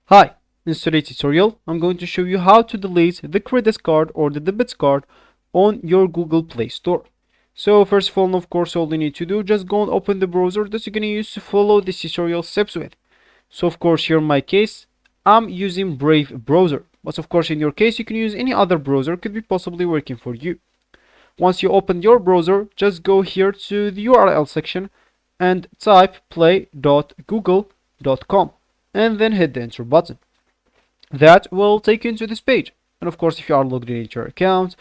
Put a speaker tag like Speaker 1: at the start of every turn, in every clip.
Speaker 1: Hi, in today's tutorial, I'm going to show you how to delete the credit card or the debit card on your Google Play Store. So first of all, of course, all you need to do, just go and open the browser that you're going to use to follow this tutorial steps with. So of course, here in my case, I'm using Brave browser. But of course, in your case, you can use any other browser, could be possibly working for you. Once you open your browser, just go here to the URL section and type play.google.com and then hit the enter button. That will take you into this page. And of course, if you are logged in into your account,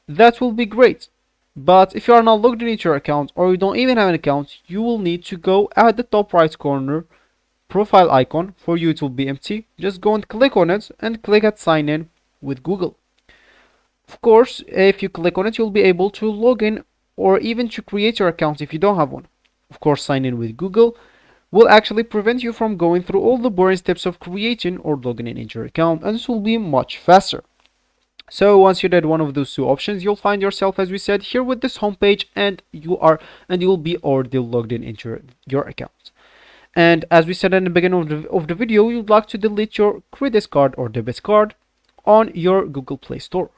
Speaker 1: that will be great. But if you are not logged in into your account or you don't even have an account, you will need to go at the top right corner profile icon. For you it will be empty. Just go and click on it and click at sign in with Google. Of course, if you click on it, you'll be able to log in or even to create your account if you don't have one. Of course, sign in with Google will actually prevent you from going through all the boring steps of creating or logging in into your account, and this will be much faster. So once you did one of those two options, you'll find yourself, as we said, here with this homepage, and you'll be already logged in into your account. And as we said in the beginning of the video, you'd like to delete your credit card or debit card on your Google Play Store.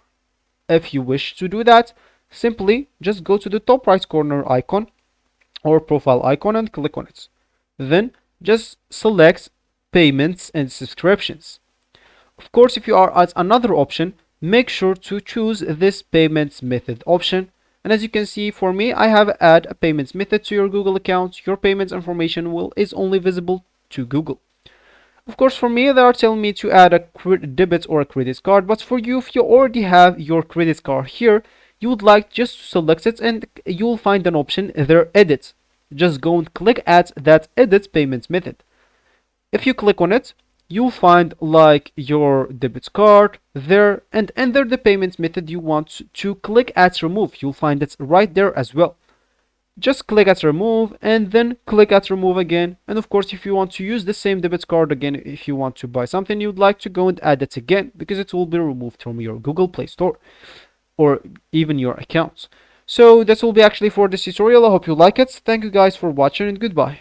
Speaker 1: If you wish to do that, simply just go to the top right corner icon or profile icon and click on it. Then just select payments and subscriptions. Of course, if you are at another option, make sure to choose this payments method option. And as you can see, for me, I have add a payments method to your Google account. Your payments information is only visible to Google. Of course, for me, they are telling me to add a debit or a credit card, but for you, if you already have your credit card here, you would like just to select it and you will find an option there, edit. Just go and click at that edit payments method. If you click on it, you'll find like your debit card there, and enter the payments method you want to click at remove. You'll find it right there as well. Just click at remove and then click at remove again. And of course, if you want to use the same debit card again, if you want to buy something, you'd like to go and add it again because it will be removed from your Google Play Store or even your accounts. So that will be actually for this tutorial. I hope you like it. Thank you guys for watching and goodbye.